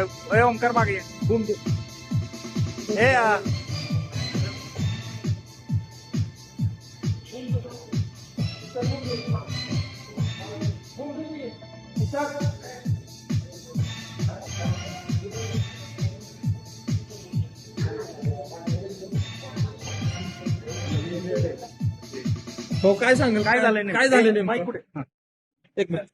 ओंकार मागे ये. बूम दे. ए हो काय सांगाल काय झालंय नेमकं? काय झालं माईक नेमकं कुठे? हा. एक मिनिट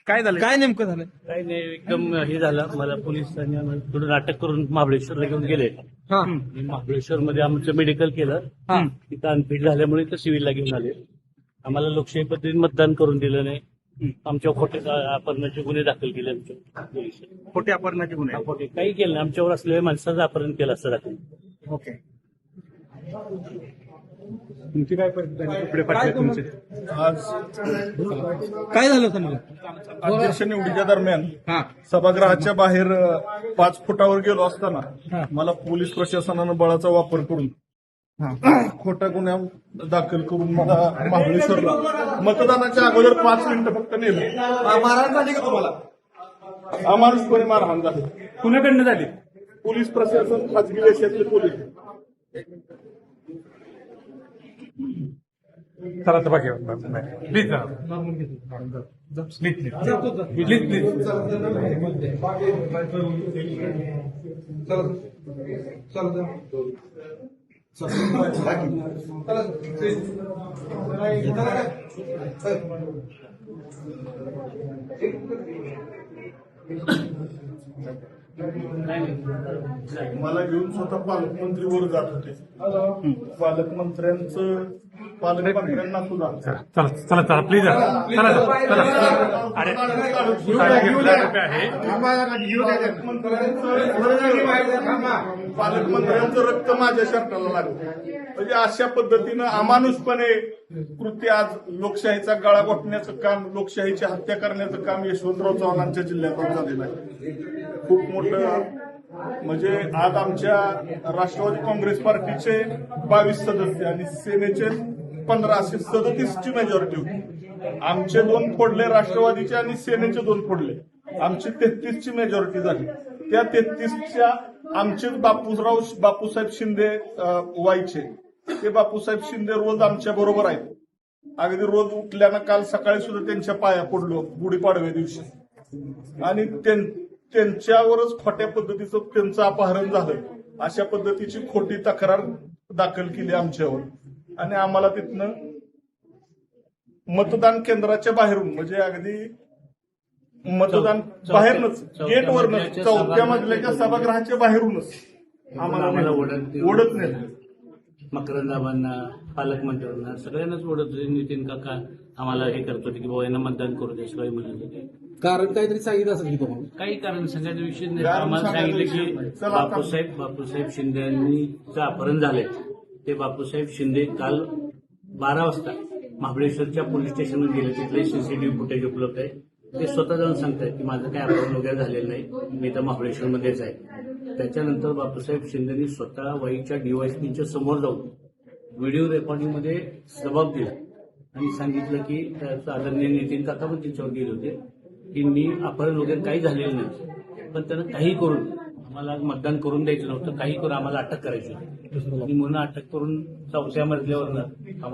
काय झालं काय नेमकं झालं काही नाही एकदम हे झालं मला पोलिसांनी आम्हाला थोडं नाटक करून महाबळेश्वरला घेऊन गेले हा महाबळेश्वर मध्ये आमचं मेडिकल केलं हा तिथं अनफिट झाल्यामुळे तर सिव्हिलला घेऊन आले आम्हाला लोकशाही पद्धतीने मतदान करून दिलं नाही आमच्या खोटे अपहरणाचे गुन्हे दाखल केले आमच्या पोलिस खोटे अपहरणाचे गुन्हे. खोटे काही केलं नाही आमच्यावर असलेल्या माणसाचं अपहरण केलं असं दाखल ओके. तुमची काय कपडे फाटले तुमचे? आज काय झालं समजा अध्यक्ष निवडीच्या दरम्यान हा सभागृहाच्या बाहेर 5 फुटावर गेलो असताना मला पोलीस प्रशासनानं बळाचा वापर करून खोटा गुन्हा दाखल करून मला महाबळेश्वरला मतदानाच्या अगोदर 5 मिनिटं फक्त नेले. मारहाण झाली का तुम्हाला अमानुषपणे मारहाण झाली. कुणाकडनं झाली? पोलीस प्रशासन खाजगी देशातले पोलीस चला तर बाकी प्लीज प्लीज मला घेऊन स्वतः पालकमंत्री वर जात होते. पालकमंत्र्यांना सुद्धा चला चला चला प्लीज चला चला. अरे पालकमंत्र्यांचं रक्त माझ्या शर्टाला लागलं. म्हणजे अशा पद्धतीनं अमानुषपणे कृत्य आज लोकशाहीचा गळा घोटण्याचं काम लोकशाहीची हत्या करण्याचं काम यशवंतराव चव्हाणांच्या जिल्ह्यात झालेलं आहे. खूप मोठं म्हणजे आज आमच्या राष्ट्रवादी काँग्रेस पार्टीचे 22 सदस्य आणि सेनेचे 15 असे 37ची मेजॉरिटी होती. आमचे 2 फोडले राष्ट्रवादीचे आणि सेनेचे 2 फोडले. आमची 33ची मेजॉरिटी झाली. त्या 33च्या आमचेच बापूसाहेब शिंदे व्हायचे. ते बापूसाहेब शिंदे रोज आमच्या बरोबर आहेत. अगदी रोज उठल्यानं काल सकाळी सुद्धा त्यांच्या पाया पडलो गुढीपाडव्या दिवशी आणि त्यांच्यावरच खोट्या पद्धतीचं त्यांचं अपहरण झालं. अशा पद्धतीची खोटी तक्रार दाखल केली आमच्यावर आणि आम्हाला तिथनं मतदान केंद्राच्या बाहेरून म्हणजे अगदी मतदान बाहेरनच गेटवरनच 4थ्या मजल्याच्या सभागृहाच्या बाहेरूनच आम्हाला ओढत नाही. मकरंदाबांना पालकमंत्र्यांना सगळ्यांनाच ओढत होते नितीन काका आम्हाला हे करत होते की बाबा यांना मतदान करू दे शिवाय म्हणत होते कारण काहीतरी सांगितलं असेल की तुम्हाला काही कारण सांगायचा विषय नाही आम्हाला सांगितलं की बापूसाहेब शिंदे यांनीचं अपहरण झालंय ते बापूसाहेब शिंदे काल 12 वाजता महाबळेश्वरच्या पोलीस स्टेशनवर गेले तिथले सीसीटीव्ही फुटेज उपलब्ध आहे ते स्वतः जाऊन सांगतायत की माझं काही अपहरण वगैरे झालेलं नाही मी तर महाबळेश्वरमध्येच आहे. त्याच्यानंतर बापूसाहेब शिंदेनी स्वतः वाईच्या डीवायसपीच्या समोर जाऊन व्हिडिओ रेकॉर्डिंगमध्ये जबाब दिला आणि सांगितलं की आदरणीय नितीन काका पण त्यांच्यावर गेले होते की मी अपहरण वगैरे काही झालेलं नाही पण त्यानं काही करून आम्हाला मतदान करून द्यायचं नव्हतं काही करून आम्हाला अटक करायची होती आणि म्हणून अटक करून 4थ्या मजल्यावरनं